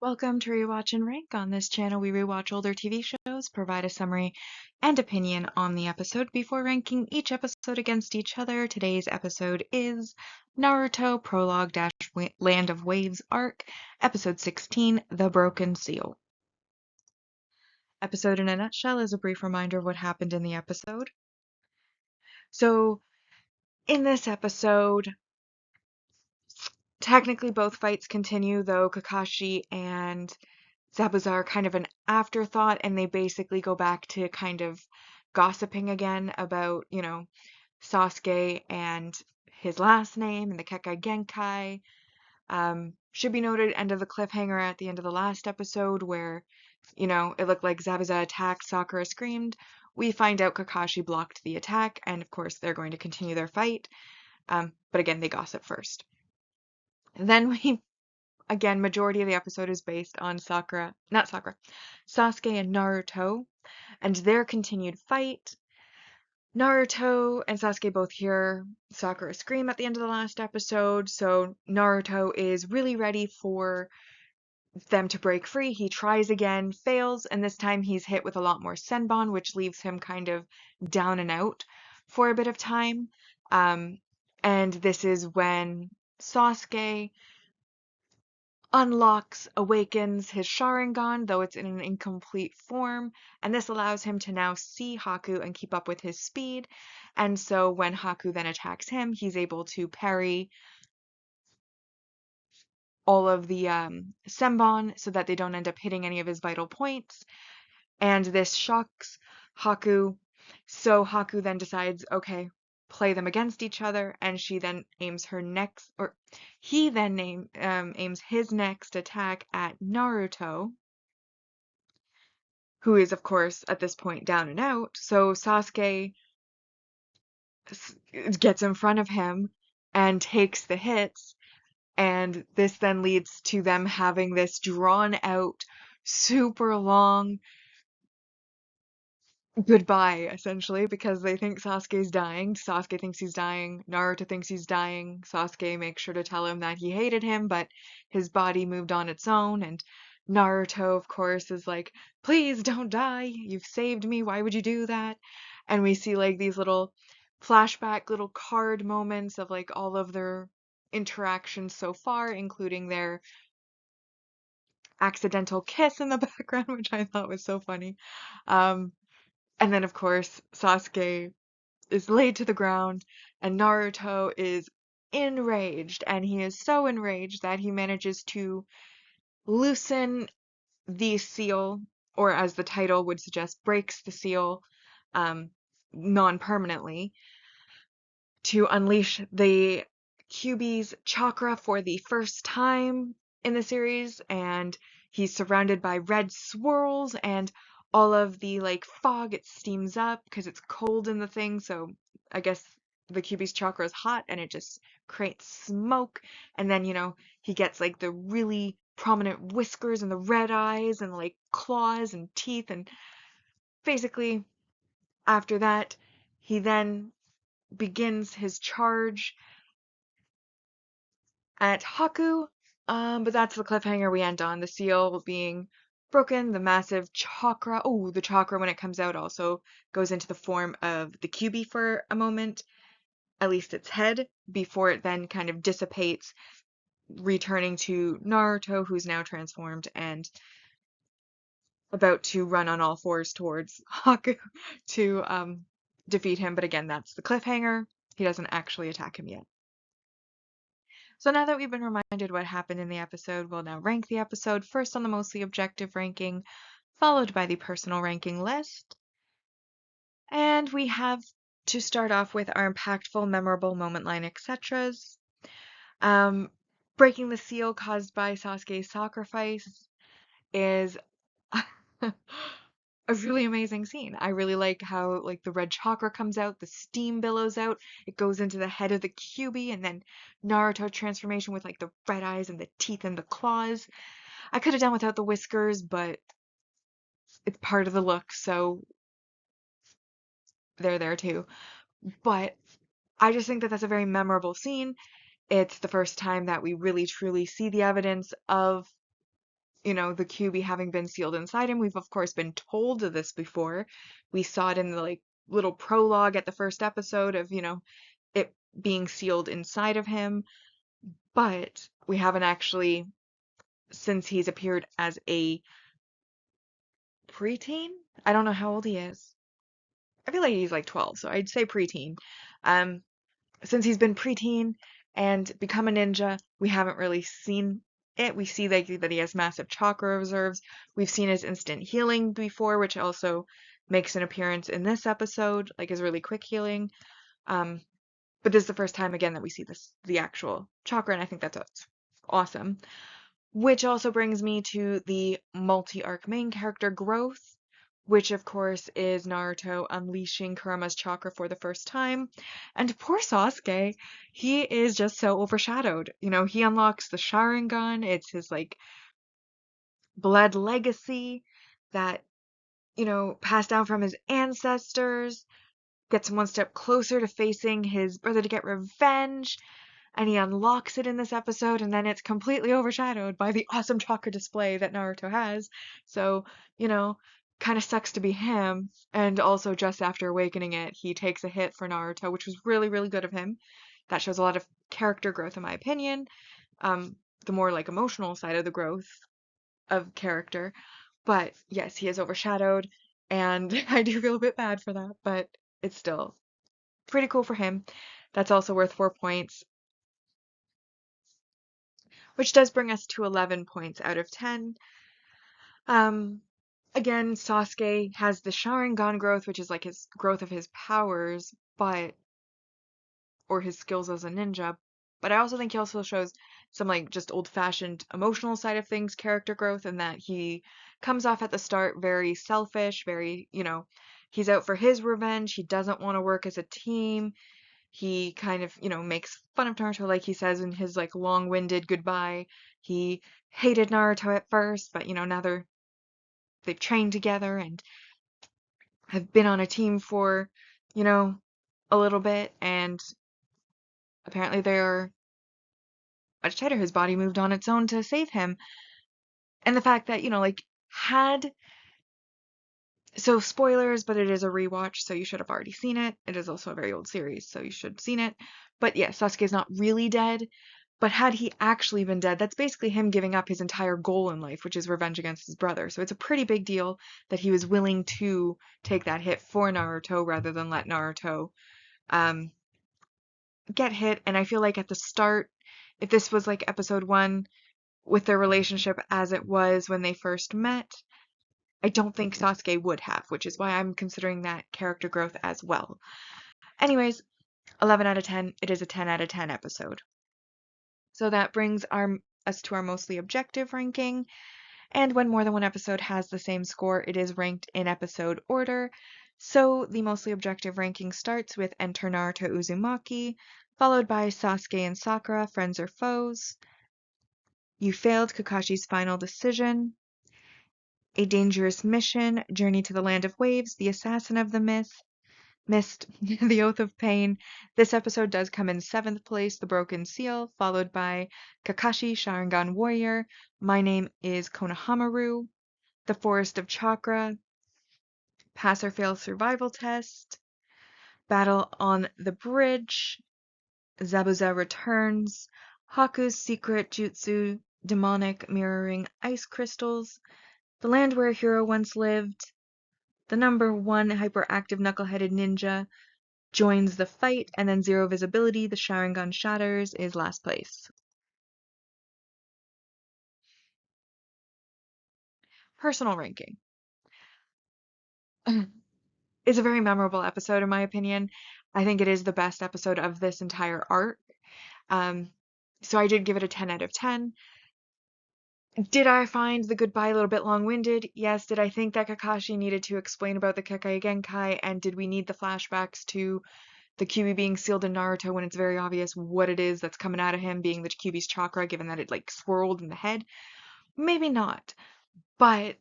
Welcome to Rewatch and Rank. On this channel, we rewatch older TV shows, provide a summary and opinion on the episode before ranking each episode against each other. Today's episode is Naruto Prologue Land of Waves Arc, Episode 16, The Broken Seal. Episode in a nutshell is a brief reminder of what happened in the episode. So, in this episode, technically both fights continue, though Kakashi and Zabuza are kind of an afterthought, and they basically go back to kind of gossiping again about, Sasuke and his last name and the Kekai Genkai. Should be noted, end of the cliffhanger at the end of the last episode where, it looked like Zabuza attacked, Sakura screamed. We find out Kakashi blocked the attack, and of course they're going to continue their fight. But again, they gossip first. Then again, majority of the episode is based on Sasuke and Naruto and their continued fight. Naruto and Sasuke both hear Sakura scream at the end of the last episode, so Naruto is really ready for them to break free. He tries again, fails, and this time he's hit with a lot more Senbon, which leaves him kind of down and out for a bit of time. And this is when Sasuke awakens his Sharingan, though it's in an incomplete form, and this allows him to now see Haku and keep up with his speed. And so when Haku then attacks him, he's able to parry all of the Senbon so that they don't end up hitting any of his vital points. And this shocks Haku, so Haku then decides, okay, play them against each other, and she then aims her next, or he then aims his next attack at Naruto, who is of course at this point down and out. So Sasuke gets in front of him and takes the hits, and this then leads to them having this drawn out, super long goodbye, essentially, because they think Sasuke's dying. Sasuke thinks he's dying. Naruto thinks he's dying. Sasuke makes sure to tell him that he hated him, but his body moved on its own. And Naruto, of course, is like, please don't die. You've saved me. Why would you do that? And we see like these little flashback, little card moments of like all of their interactions so far, including their accidental kiss in the background, which I thought was so funny. Um, and then, of course, Sasuke is laid to the ground, and Naruto is enraged, and he is so enraged that he manages to loosen the seal, or as the title would suggest, breaks the seal non-permanently to unleash the Kyuubi's chakra for the first time in the series, and he's surrounded by red swirls and all of the like fog. It steams up because it's cold in the thing, so I guess the Kyuubi's chakra is hot and it just creates smoke. And then he gets like the really prominent whiskers and the red eyes and like claws and teeth, and basically after that he then begins his charge at Haku. But that's the cliffhanger we end on. The seal being broken, the massive chakra. Oh, the chakra when it comes out also goes into the form of the Kyuubi for a moment, at least its head, before it then kind of dissipates, returning to Naruto, who's now transformed and about to run on all fours towards Haku to defeat him. But again, that's the cliffhanger. He doesn't actually attack him yet. So now that we've been reminded what happened in the episode, we'll now rank the episode, first on the mostly objective ranking, followed by the personal ranking list. And we have to start off with our impactful, memorable moment line, etc's. Breaking the seal caused by Sasuke's sacrifice is a really amazing scene. I really like how like the red chakra comes out, the steam billows out, it goes into the head of the Kyuubi, and then Naruto transformation with like the red eyes and the teeth and the claws. I could have done without the whiskers, but it's part of the look, so they're there too. But I just think that that's a very memorable scene. It's the first time that we really truly see the evidence of the QB having been sealed inside him. We've of course been told of this before. We saw it in the like little prologue at the first episode of, it being sealed inside of him, but we haven't actually, since he's appeared as a preteen. I don't know how old he is. I feel like he's like 12, so I'd say preteen. Um, since he's been preteen and become a ninja, we haven't really seen it. We see like that he has massive chakra reserves. We've seen his instant healing before, which also makes an appearance in this episode, like his really quick healing. Um, but this is the first time again that we see the actual chakra, and I think that's awesome. Which also brings me to the multi-arc main character growth, which of course is Naruto unleashing Kurama's chakra for the first time. And poor Sasuke, he is just so overshadowed. He unlocks the Sharingan. It's his like blood legacy that, passed down from his ancestors, gets one step closer to facing his brother to get revenge, and he unlocks it in this episode, and then it's completely overshadowed by the awesome chakra display that Naruto has. So, kind of sucks to be him. And also, just after awakening it, he takes a hit for Naruto, which was really, really good of him. That shows a lot of character growth, in my opinion. The more like emotional side of the growth of character. But yes, he is overshadowed, and I do feel a bit bad for that, but it's still pretty cool for him. That's also worth 4 points, which does bring us to 11 points out of 10. Um, Again, Sasuke has the Sharingan growth, which is like his growth of his powers, or his skills as a ninja. But I also think he also shows some like just old-fashioned emotional side of things, character growth, and that he comes off at the start very selfish, very, he's out for his revenge. He doesn't want to work as a team. He kind of, makes fun of Naruto, like he says in his like long-winded goodbye. He hated Naruto at first, but now they've trained together and have been on a team for, you know, a little bit, and apparently they're much tighter. His body moved on its own to save him. And the fact that, like, so spoilers, but it is a rewatch, so you should have already seen it. It is also a very old series, so you should have seen it. But yeah, Sasuke's not really dead. But had he actually been dead, that's basically him giving up his entire goal in life, which is revenge against his brother. So it's a pretty big deal that he was willing to take that hit for Naruto rather than let Naruto um, get hit. And I feel like at the start, if this was like episode 1 with their relationship as it was when they first met, I don't think Sasuke would have, which is why I'm considering that character growth as well. Anyways, 11 out of 10. It is a 10 out of 10 episode. So that brings us to our mostly objective ranking. And when more than one episode has the same score, it is ranked in episode order. So the mostly objective ranking starts with Enter Naruto Uzumaki, followed by Sasuke and Sakura, Friends or Foes. You Failed, Kakashi's Final Decision. A Dangerous Mission, Journey to the Land of Waves, The Assassin of the Mist, The Oath of Pain. This episode does come in 7th place, The Broken Seal, followed by Kakashi, Sharingan Warrior, My Name is Konohamaru, The Forest of Chakra, Pass or Fail Survival Test, Battle on the Bridge, Zabuza Returns, Haku's Secret Jutsu, Demonic Mirroring Ice Crystals, The Land Where a Hero Once Lived, the number 1 hyperactive knuckleheaded ninja joins the fight, and then Zero Visibility, the Sharingan Shatters, is last place. Personal ranking. It's a very memorable episode in my opinion. I think it is the best episode of this entire arc. So I did give it a 10 out of 10. Did I find the goodbye a little bit long-winded? Yes. Did I think that Kakashi needed to explain about the Kekkei Genkai, and did we need the flashbacks to the Kyuubi being sealed in Naruto when it's very obvious what it is that's coming out of him being the Kyuubi's chakra, given that it like swirled in the head? Maybe not. But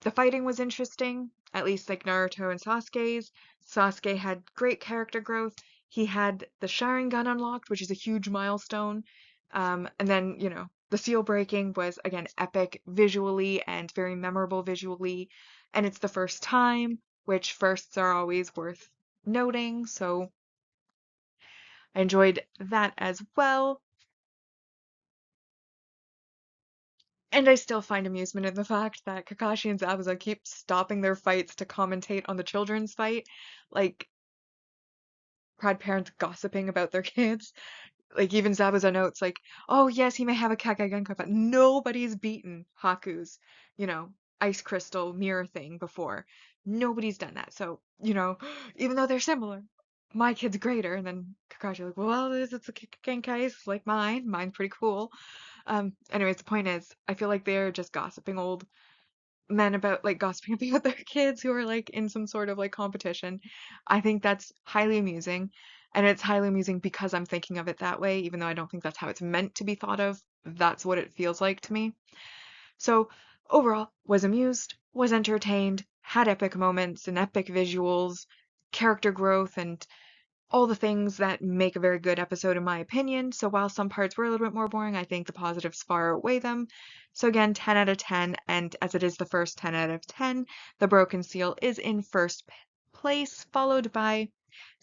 the fighting was interesting, at least like Naruto and Sasuke's. Sasuke had great character growth. He had the Sharingan unlocked, which is a huge milestone. And then, The seal breaking was, again, epic visually and very memorable visually, and it's the first time, which firsts are always worth noting, so I enjoyed that as well. And I still find amusement in the fact that Kakashi and Zabuza keep stopping their fights to commentate on the children's fight, like proud parents gossiping about their kids. Like even Zabuza notes like, oh yes, he may have a Kakagenka, but nobody's beaten Haku's, you know, ice crystal mirror thing before. Nobody's done that. So, even though they're similar, my kid's greater. And then Kakashi like, well, it's a Kakagenka ice like mine. Mine's pretty cool. Anyways, the point is, I feel like they're just gossiping old men about like gossiping about their kids who are like in some sort of like competition. I think that's highly amusing. And it's highly amusing because I'm thinking of it that way, even though I don't think that's how it's meant to be thought of. That's what it feels like to me. So overall, was amused, was entertained, had epic moments and epic visuals, character growth, and all the things that make a very good episode in my opinion. So while some parts were a little bit more boring, I think the positives far outweigh them. So again, 10 out of 10, and as it is the first 10 out of 10, The Broken Seal is in first place, followed by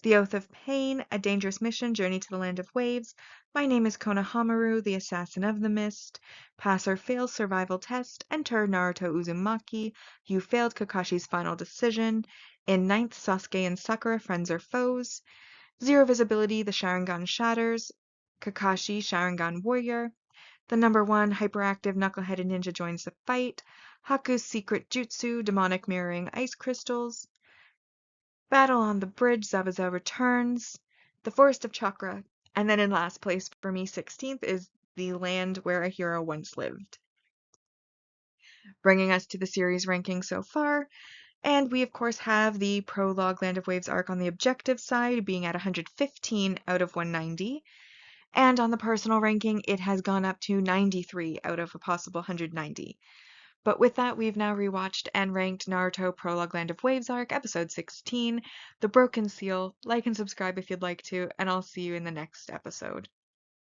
The Oath of Pain, A Dangerous Mission, Journey to the Land of Waves, My Name is Konohamaru, The Assassin of the Mist, Pass or Fail Survival Test, Enter Naruto Uzumaki, You Failed Kakashi's Final Decision, in ninth, Sasuke and Sakura, Friends or Foes, Zero Visibility, The Sharingan Shatters, Kakashi, Sharingan Warrior, the number one, Hyperactive Knuckleheaded Ninja joins the fight, Haku's Secret Jutsu, Demonic Mirroring Ice Crystals, Battle on the Bridge, Zabuza Returns, The Forest of Chakra, and then in last place for me, 16th, is The Land Where a Hero Once Lived. Bringing us to the series ranking so far, and we, of course, have the prologue Land of Waves arc on the objective side being at 115 out of 190. And on the personal ranking, it has gone up to 93 out of a possible 190. But with that, we've now rewatched and ranked Naruto Prologue Land of Waves arc, episode 16, The Broken Seal. Like and subscribe if you'd like to, and I'll see you in the next episode.